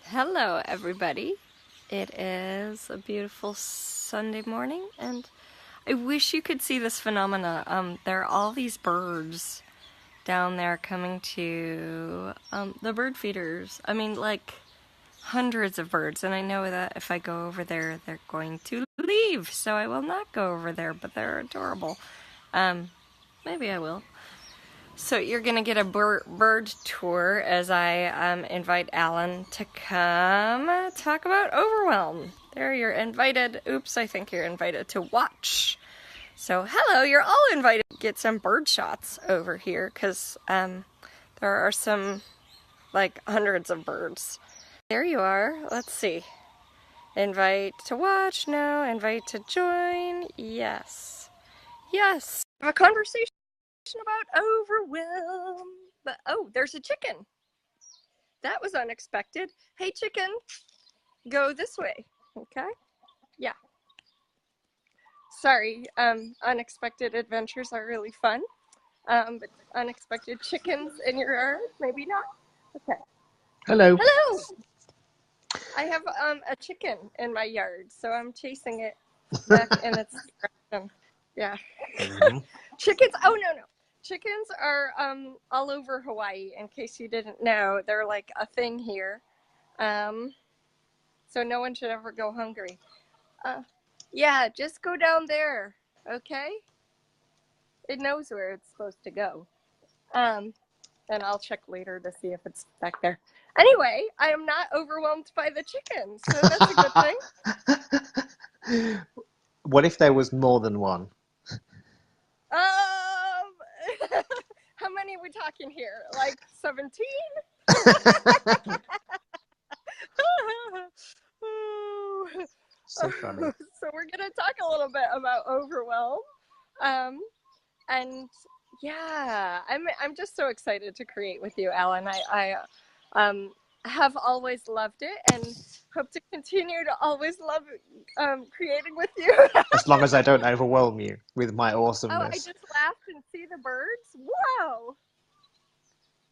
Hello, everybody. It is a beautiful Sunday morning, and I wish you could see this phenomena. There are all these birds down there coming to the bird feeders. I mean, like hundreds of birds, and I know that if I go over there, they're going to leave, so I will not go over there, but they're adorable. Maybe I will. So you're going to get a bird tour as I invite Alan to come talk about Overwhelm. There, you're invited. Oops, I think you're invited to watch. So hello, you're all invited to get some bird shots over here because there are some, like, hundreds of birds. There you are. Let's see. Invite to watch? No. Invite to join? Yes. Yes. Have a conversation about Overwhelm. But oh, there's a chicken. That was unexpected. Hey, chicken, go this way. Okay? Yeah. Sorry, unexpected adventures are really fun. But unexpected chickens in your yard, maybe not. Okay. Hello. Hello. I have a chicken in my yard, so I'm chasing it back in its direction. Yeah. Chickens. Oh no. Chickens are all over Hawaii, in case you didn't know. They're like a thing here. So no one should ever go hungry. Yeah, just go down there, okay? It knows where it's supposed to go. And I'll check later to see if it's back there. Anyway, I am not overwhelmed by the chickens, so that's a good thing. What if there was more than one? How many are we talking here? Like 17? So funny. So we're gonna talk a little bit about Overwhelm, and yeah, I'm just so excited to create with you, Alan. I have always loved it and hope to continue to always love creating with you. As long as I don't overwhelm you with my Oh, I awesomeness. just laughed and see the birds. Wow!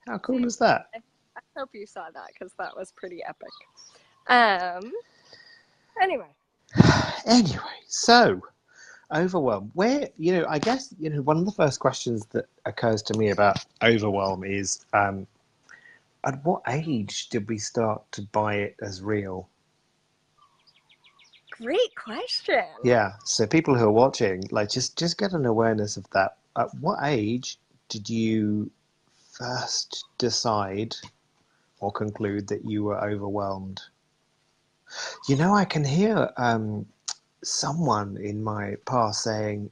How cool is that? I hope you saw that because that was pretty epic. Anyway, so overwhelm. Where, I guess, one of the first questions that occurs to me about overwhelm is, at what age did we start to buy it as real? great question. Yeah. So people who are watching, like, just get an awareness of that. At what age did you first decide or conclude that you were overwhelmed? I can hear someone in my past saying,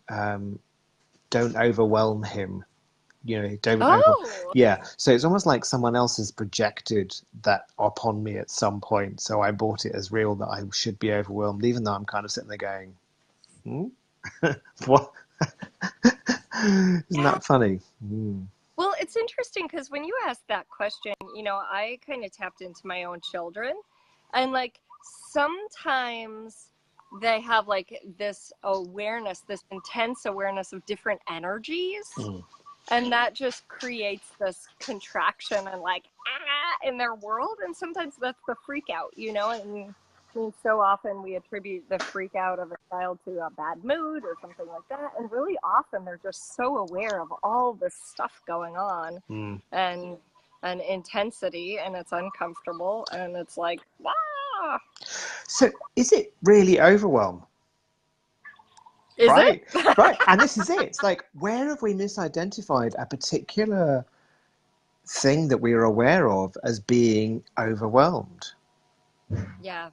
don't overwhelm him. Don't Yeah. So it's almost like someone else has projected that upon me at some point. So I bought it as real that I should be overwhelmed, even though I'm kind of sitting there going, what? Isn't that funny? Well, it's interesting because when you asked that question, I kind of tapped into my own children, and like sometimes they have like this awareness, this intense awareness of different energies. And that just creates this contraction and like in their world, and sometimes that's the freak out, and so often we attribute the freak out of a child to a bad mood or something like that, and really often they're just so aware of all this stuff going on and intensity, and it's uncomfortable, and it's like, wow. So is it really overwhelm? Is right, it? right. And this is it. It's like, where have we misidentified a particular thing that we are aware of as being overwhelmed? Yeah.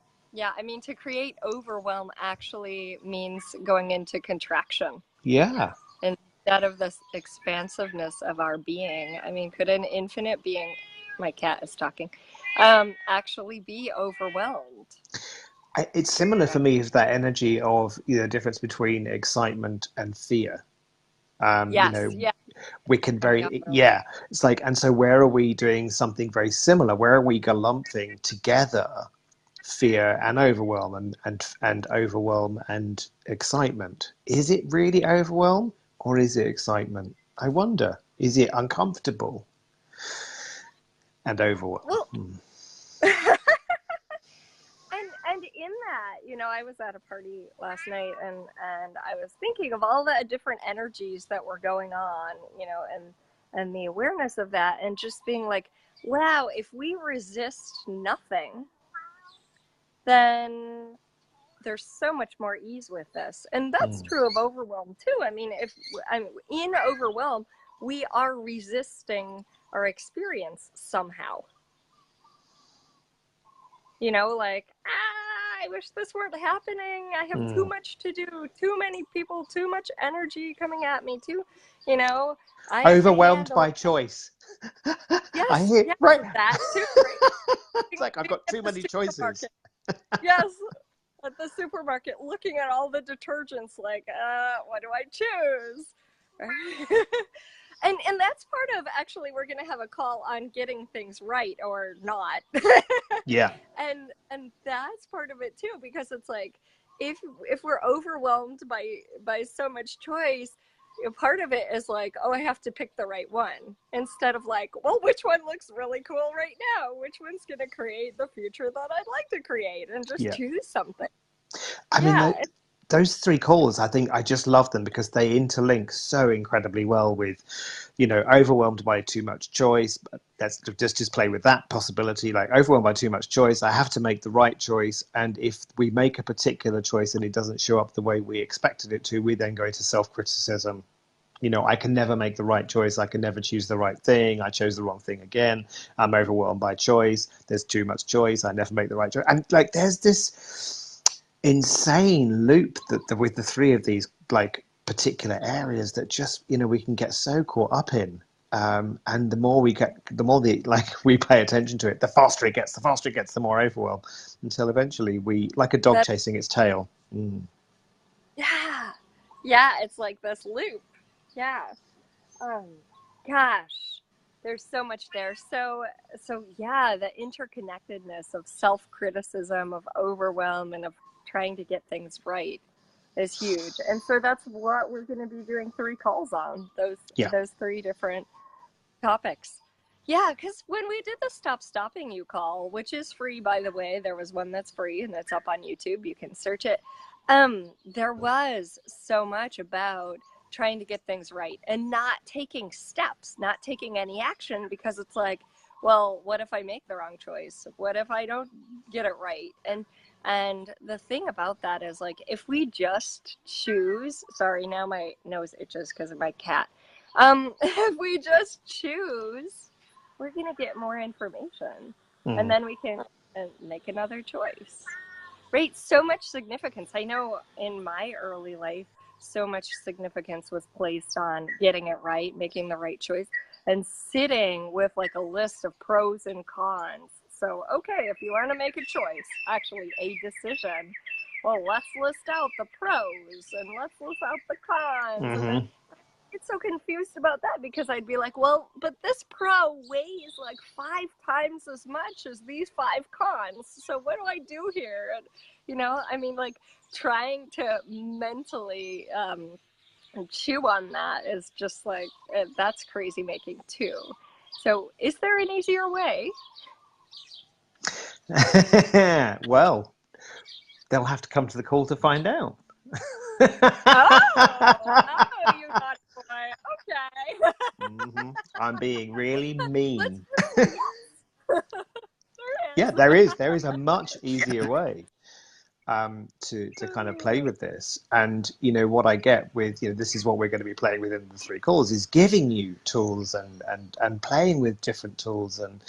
I mean, to create overwhelm actually means going into contraction. Yeah. Instead of this expansiveness of our being. I mean, could an infinite being, my cat is talking, actually be overwhelmed? It's similar for me as that energy of the difference between excitement and fear. Yes, yeah. We can it's like, and so where are we doing something very similar? Where are we galumphing together fear and overwhelm and overwhelm and excitement? Is it really overwhelm or is it excitement? I wonder. Is it uncomfortable and overwhelmed? Well, I was at a party last night, and I was thinking of all the different energies that were going on, and the awareness of that, and just being like, wow, if we resist nothing, then there's so much more ease with this. And that's Mm. true of overwhelm too. I mean, if I'm in overwhelm, we are resisting our experience somehow. Like, I wish this weren't happening. I have too Mm. much to do, too many people, too much energy coming at me, you know, I have to Overwhelmed handle. by choice. I Yes, hear yes, right. that too, right? It's like I've got At too the many choices. supermarket. Yes, at the supermarket, looking at all the detergents, like, what do I choose? And that's part of, actually, we're going to have a call on getting things right or not. Yeah. And that's part of it too, because it's like, if we're overwhelmed by so much choice, part of it is like, oh, I have to pick the right one, instead of like, well, which one looks really cool right now, which one's going to create the future that I'd like to create, and just Yeah. choose something. I mean, Yeah. those three calls, I think I just love them because they interlink so incredibly well with, overwhelmed by too much choice. But let's just play with that possibility. Like, overwhelmed by too much choice, I have to make the right choice. And if we make a particular choice and it doesn't show up the way we expected it to, we then go into self-criticism. I can never make the right choice. I can never choose the right thing. I chose the wrong thing again. I'm overwhelmed by choice. There's too much choice. I never make the right choice. And like, there's this insane loop that with the three of these like particular areas that just, we can get so caught up in. And the more we pay attention to it, the faster it gets, the more overwhelmed, until eventually we, like a dog That, chasing its tail. Mm. yeah. Yeah, it's like this loop. Yeah. Um, Gosh, there's so much there. So yeah, the interconnectedness of self-criticism, of overwhelm, and of trying to get things right is huge. And so that's what we're going to be doing three calls on, Yeah. those three different topics. Yeah, because when we did the Stop Stopping You call, which is free, by the way, there was one that's free and it's up on YouTube. You can search it. There was so much about trying to get things right and not taking steps, not taking any action, because it's like, well, what if I make the wrong choice? What if I don't get it right? And the thing about that is, like, if we just choose, sorry, now my nose itches because of my cat. If we just choose, we're going to get more information, and Mm. then we can make another choice. Right? So much significance. I know in my early life, so much significance was placed on getting it right, making the right choice, and sitting with like a list of pros and cons. So, okay, if you want to make a choice, actually a decision, well, let's list out the pros and let's list out the cons. And then Hmm. get so confused about that, because I'd be like, well, but this pro weighs like 5 times as much as these 5 cons. So what do I do here? And, I mean, like, trying to mentally chew on that is just like, that's crazy making too. So is there an easier way? Well, they'll have to come to the call to find out. Oh, you naughty boy. Okay. I'm being really Let's mean. hear the yes. Yeah, There there is a much easier way to kind of play is. with this. And what I get with, this is what we're going to be playing with in the three calls, is giving you tools and playing with different tools and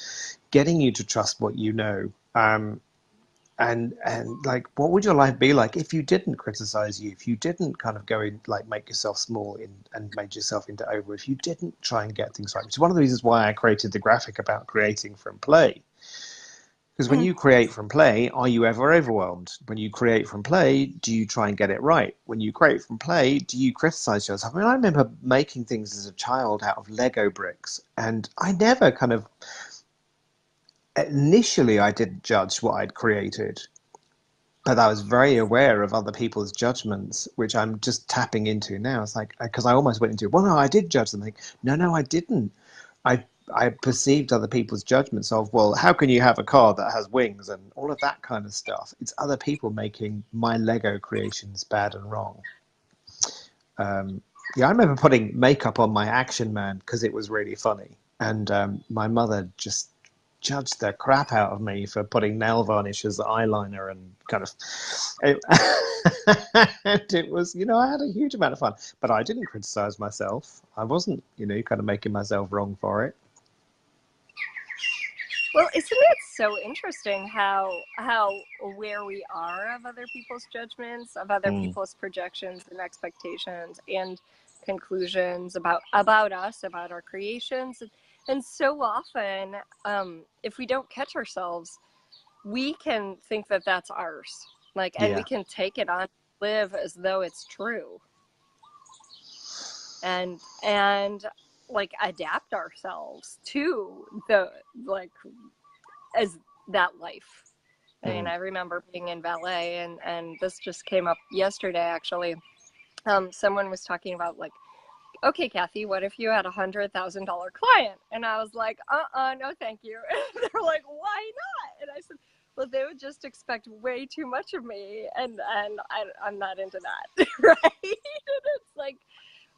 getting you to trust what you know. And like, what would your life be like if you didn't criticize you, if you didn't kind of go in, like, make yourself small and made yourself into over, if you didn't try and get things right? Which is one of the reasons why I created the graphic about creating from play. Because when you create from play, are you ever overwhelmed? When you create from play, do you try and get it right? When you create from play, do you criticize yourself? I mean, I remember making things as a child out of Lego bricks, and I never kind of, initially, I didn't judge what I'd created, but I was very aware of other people's judgments, which I'm just tapping into now. It's like, because I almost went into, well, no, I did judge them. Like, no, I didn't. I I perceived other people's judgments of, well, how can you have a car that has wings and all of that kind of stuff? It's other people making my Lego creations bad and wrong. Yeah, I remember putting makeup on my Action Man because it was really funny, and my mother just judged the crap out of me for putting nail varnish as the eyeliner and kind of. It, and it was, I had a huge amount of fun, but I didn't criticize myself. I wasn't, kind of making myself wrong for it. Well, isn't it so interesting how aware we are of other people's judgments, of other Mm, people's projections and expectations and conclusions about us, about our creations, and so often, if we don't catch ourselves, we can think that that's ours, like, and we yeah, can take it on, live as though it's true, and like adapt ourselves to the like as that life. And mm, I remember being in ballet, and this just came up yesterday actually. Someone was talking about, like, okay, Kathy, what if you had $100,000 client? And I was like, no, thank you. And they're like, why not? And I said, well, they would just expect way too much of me, and I'm not into that, right? And it's like,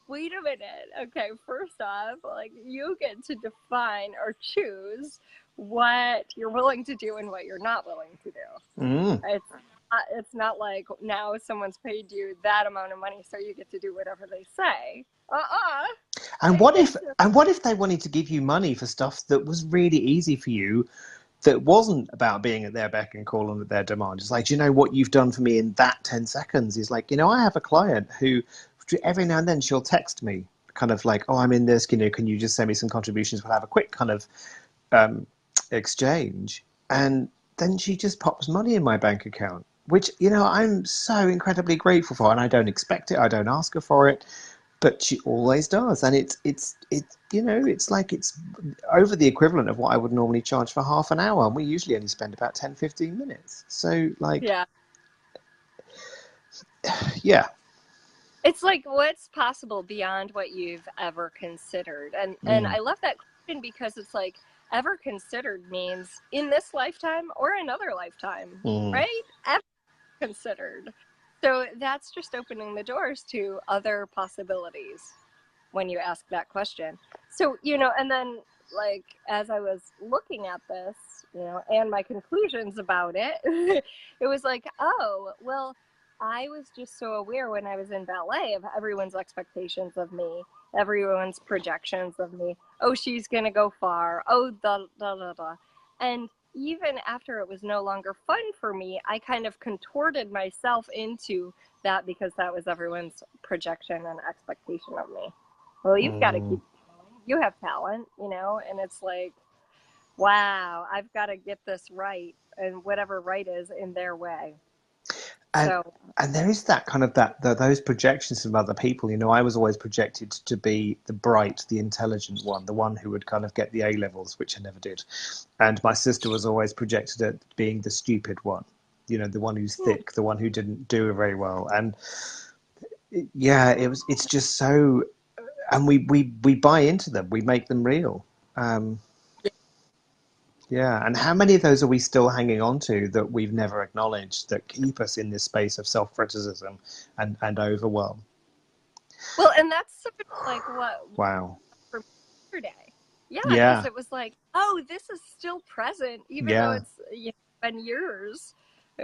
wait a minute. Okay, first off, like, you get to define or choose what you're willing to do and what you're not willing to do. mm. It's not like now someone's paid you that amount of money, so you get to do whatever they say. And It, what if, it's they wanted to give you money for stuff that was really easy for you, that wasn't about being at their beck and call and at their demand? It's like, do you know what you've done for me in that 10 seconds? Is like, I have a client who every now and then she'll text me kind of like, oh, I'm in this, can you just send me some contributions? We'll have a quick kind of um, exchange. And then she just pops money in my bank account, which, I'm so incredibly grateful for. And I don't expect it. I don't ask her for it, but she always does. And it's like it's over the equivalent of what I would normally charge for half an hour. And we usually only spend about 10, 15 minutes. So, like, yeah. yeah. It's like, what's possible beyond what you've ever considered? And Mm, I love that question, because it's like, ever considered means in this lifetime or another lifetime, mm. right? Ever considered. So that's just opening the doors to other possibilities when you ask that question. So, and then, like, as I was looking at this, and my conclusions about it, it was like, oh, well, I was just so aware when I was in ballet of everyone's expectations of me, everyone's projections of me. Oh, she's going to go far. Oh, da, da, da, da. And even after it was no longer fun for me, I kind of contorted myself into that, because that was everyone's projection and expectation of me. Well, you've got to keep Mm. going. You have talent, and it's like, wow, I've got to get this right, and whatever right is in their way. And So, and there is that kind of those projections from other people. I was always projected to be the bright, the intelligent one, the one who would kind of get the A levels, which I never did. And my sister was always projected at being the stupid one, the one who's thick, the one who didn't do very well. And yeah, it's just so, and we buy into them, we make them real. Um, Yeah, and how many of those are we still hanging on to that we've never acknowledged, that keep us in this space of self-criticism and overwhelm? well, and that's sort of like what Wow. for yesterday. Yeah, because Yeah, it was like, oh, this is still present, even though yeah. it's been years,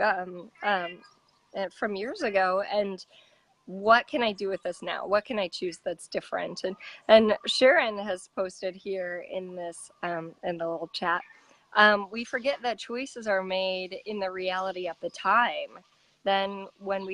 um, um, from years ago. And what can I do with this now? What can I choose that's different? And Sharon has posted here in this, in the little chat. We forget that choices are made in the reality at the time. Then when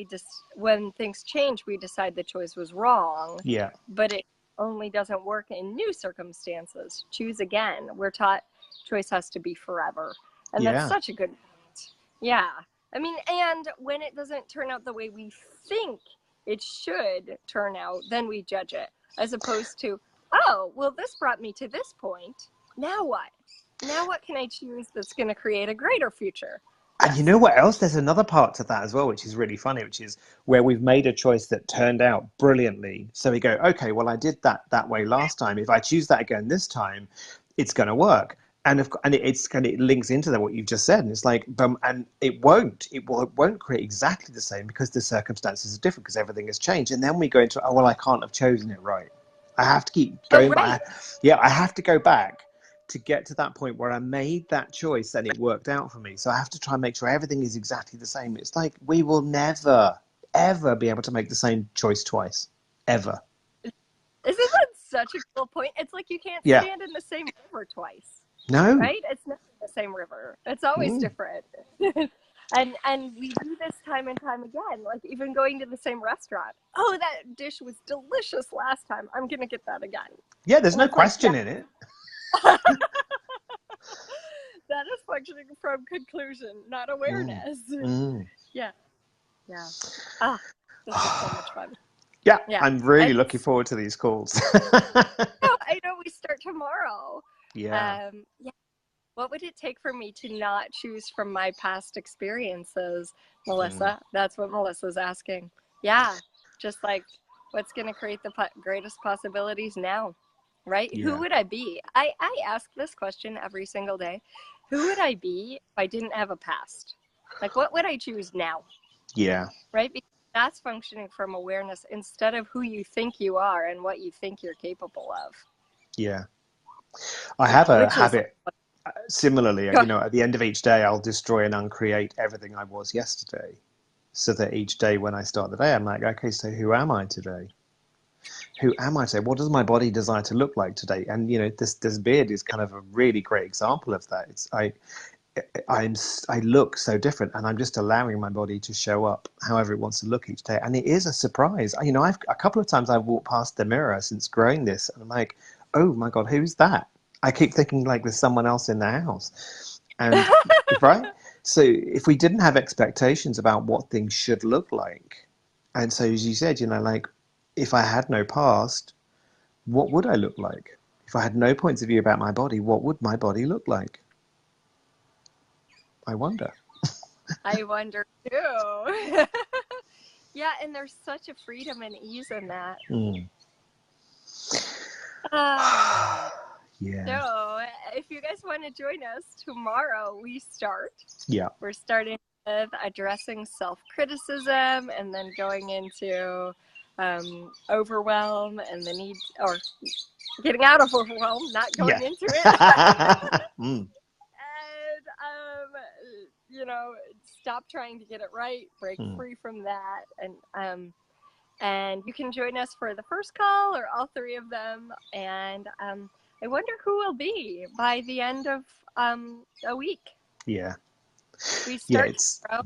things change, we decide the choice was wrong, Yeah, but it only doesn't work in new circumstances. Choose again. We're taught choice has to be forever, and that's yeah. such a good point. Yeah, I mean, and when it doesn't turn out the way we think it should turn out, then we judge it, as opposed to, oh, well, this brought me to this point. Now what? Now what can I choose that's going to create a greater future? And you Yes. know what else? There's another part to that as well, which is really funny, which is where we've made a choice that turned out brilliantly. So we go, okay, well, I did that way last time. If I choose that again this time, it's going to work. And it links into that what you've just said, and it's like, and it won't create exactly the same because the circumstances are different because everything has changed. And then we go into, oh well, I can't have chosen it right. I have to keep Oh, going right. back. Yeah, I have to go back to get to that point where I made that choice and it worked out for me. So I have to try and make sure everything is exactly the same. It's like we will never, ever be able to make the same choice twice, ever. Isn't that such a cool point? It's like you can't Yeah. stand in the same river twice, No. right? It's never the same river. It's always Mm. different. And we do this time and time again, like even going to the same restaurant. Oh, that dish was delicious last time. I'm gonna get that again. Yeah, there's And no it's like question in it. that is functioning from conclusion, not Mm. awareness. Mm. Yeah, yeah. Ah, this is so much fun. Yeah, Yeah, I'm really and looking forward to these calls. I know we start tomorrow. Yeah. Yeah. What would it take for me to not choose from my past experiences, Mm. Melissa? That's what Melissa's asking. Yeah, just like what's going to create the greatest possibilities now, right? Who Yeah. would I be? I ask this question every single day. Who would I be if I didn't have a past? Like, what would I choose now, Yeah. right? Because that's functioning from awareness instead of who you think you are and what you think you're capable of. Yeah. I have a Which is, habit similarly, go at the end of each day, I'll destroy and uncreate everything I was yesterday. So that each day when I start the day, I'm like, okay, so who am I today? Who am I today? What does my body desire to look like today? And this beard is kind of a really great example of that. I look so different, and I'm just allowing my body to show up however it wants to look each day, and it is a surprise. I've a couple of times I've walked past the mirror since growing this, and I'm like, oh my god, who's that? I keep thinking like there's someone else in the house, and right. So if we didn't have expectations about what things should look like, and so as you said, like if I had no past, what would I look like? If I had no points of view about my body, what would my body look like? I wonder. I wonder too. Yeah, and there's such a freedom and ease in that. Mm. Yeah. So, if you guys want to join us tomorrow, we start. Yeah. We're starting with addressing self-criticism and then going into overwhelm and the need, or getting out of overwhelm, not going Yeah. into it. Mm. And stop trying to get it right, break free from that, and you can join us for the first call or all three of them. And I wonder who will be by the end of a week. Yeah. We Yeah. start tomorrow,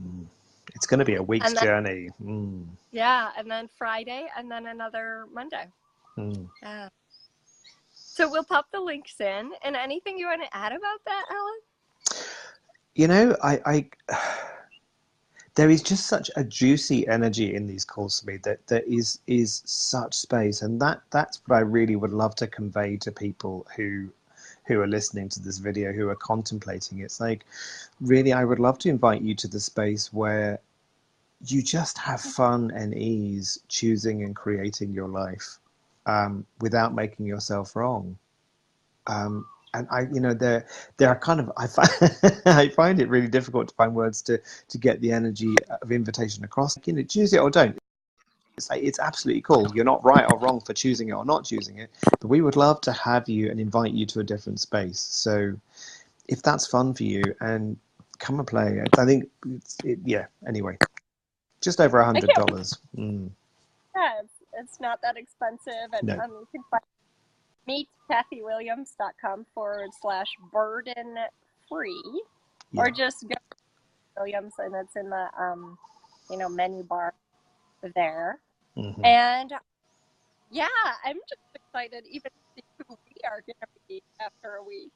It's going to be a week's and then, journey. yeah, and then Friday, and then another Monday. Yeah. So we'll pop the links in. And anything you want to add about that, Alan? I there is just such a juicy energy in these calls for me that there is such space, and that's what I really would love to convey to people who are listening to this video, who are contemplating. It's like, really, I would love to invite you to the space where you just have fun and ease choosing and creating your life without making yourself wrong. And there are kind of, I find it really difficult to find words to get the energy of invitation across. Choose it or don't. It's absolutely cool. You're not right or wrong for choosing it or not choosing it, but we would love to have you and invite you to a different space. So if that's fun for you, and come and play. I think anyway, just over $100. Yeah, it's not that expensive, and No. You can find meetkathywilliams.com/burden free, or just go to Williams, and it's in the menu bar there. And yeah, I'm just excited even to see who we are going to be after a week.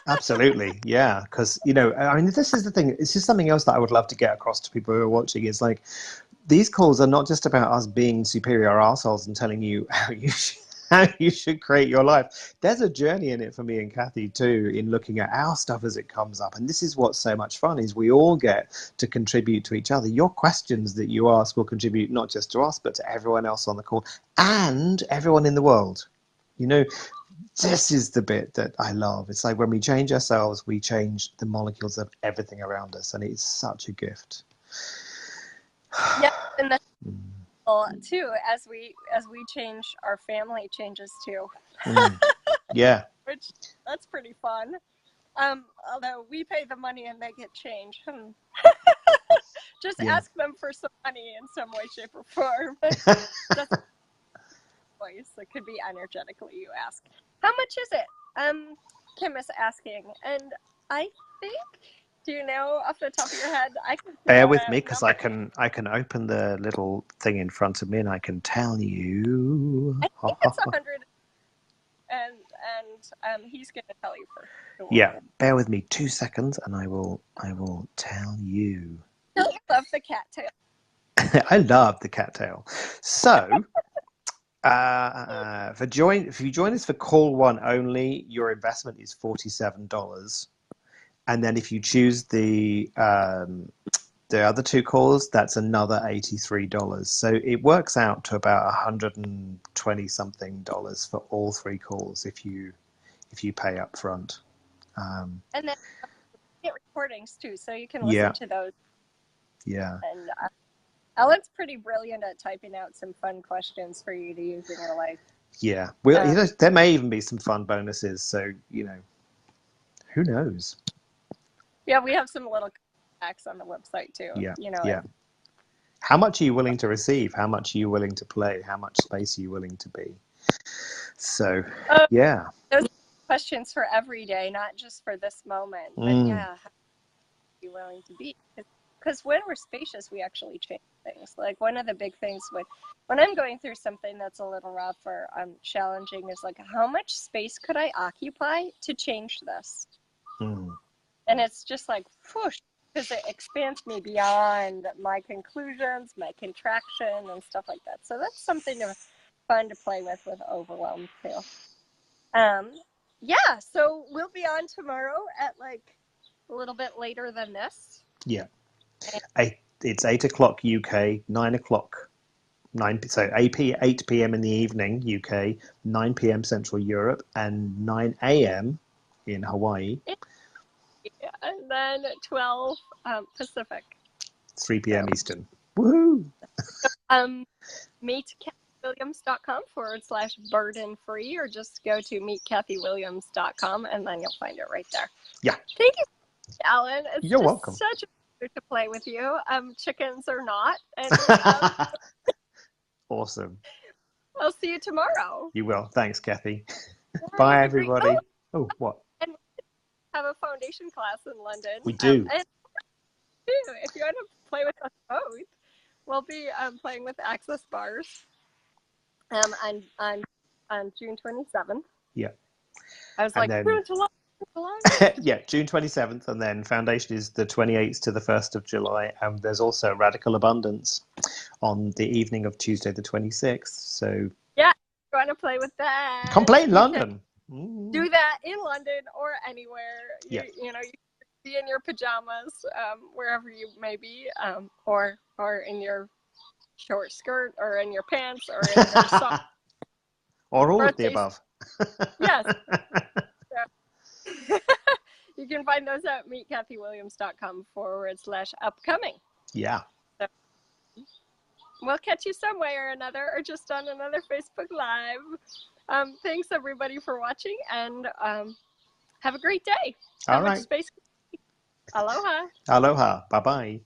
Absolutely, yeah, because this is the thing. It's just something else that I would love to get across to people who are watching. It's like, these calls are not just about us being superior assholes and telling you how you should create your life. There's a journey in it for me and Kathy too, in looking at our stuff as it comes up. And this is what's so much fun, is we all get to contribute to each other. Your questions that you ask will contribute not just to us, but to everyone else on the call and everyone in the world. this is the bit that I love. It's like when we change ourselves, we change the molecules of everything around us, and it's such a gift. Yeah, and that's cool too. As we change, our family changes too. Yeah. Which that's pretty fun. Although we pay the money and they get change. Just ask them for some money in some way, shape, or form. That's voice. It could be energetically. You ask, how much is it? Kim is asking, and I think. Do you know off the top of your head? I can bear with me because I can open the little thing in front of me and I can tell you. I think it's 100, and he's going to tell you for sure. Yeah, bear with me 2 seconds, and I will tell you. I love the cattail. I love the cattail. So, if you join us for call one only, your investment is $47. And then if you choose the other two calls, that's another $83. So it works out to about $120 something for all three calls if you pay up front. And then you get recordings too, so you can listen to those. Yeah. And Ellen's pretty brilliant at typing out some fun questions for you to use in your life. Yeah. Well, there may even be some fun bonuses. So, who knows? Yeah, we have some little facts on the website too. Yeah. Yeah. How much are you willing to receive? How much are you willing to play? How much space are you willing to be? So, yeah. Those questions for every day, not just for this moment. But yeah, how are you willing to be? Because when we're spacious, we actually change things. Like one of the big things when I'm going through something that's a little rough or challenging is like, how much space could I occupy to change this? And it's just like, whoosh, because it expands me beyond my conclusions, my contraction, and stuff like that. So that's something fun to play with Overwhelm too. Yeah, so we'll be on tomorrow at like a little bit later than this. Yeah. It's 8 o'clock UK, 9 o'clock, 8 p.m. in the evening UK, 9 p.m. Central Europe, and 9 a.m. in Hawaii. Yeah, and then 12 Pacific. 3 p.m. Eastern. Woohoo! Meet CathyWilliams.com/burden free, or just go to meetCathyWilliams.com and then you'll find it right there. Yeah. Thank you, Alan. You're welcome. Such a pleasure to play with you. Chickens or not. And, awesome. I'll see you tomorrow. You will. Thanks, Kathy. Bye, everybody. Oh, what? And we have a foundation class in London. We do. And if you want to play with us both, we'll be playing with Access Bars on June 27th. Yeah. I was June, July. Yeah, June 27th, and then Foundation is the 28th to the 1st of July, and there's also Radical Abundance on the evening of Tuesday the 26th. So yeah, if you want to play with that, come play in London. Do that in London or anywhere. You can be in your pajamas, wherever you may be, or in your short skirt, or in your pants, or in your socks. Or all of the above. Yes. You can find those at meetCathyWilliams.com/upcoming. Yeah. So, we'll catch you some way or another, or just on another Facebook Live. Thanks everybody for watching, and have a great day. All right. Much space. Aloha. Aloha. Bye-bye.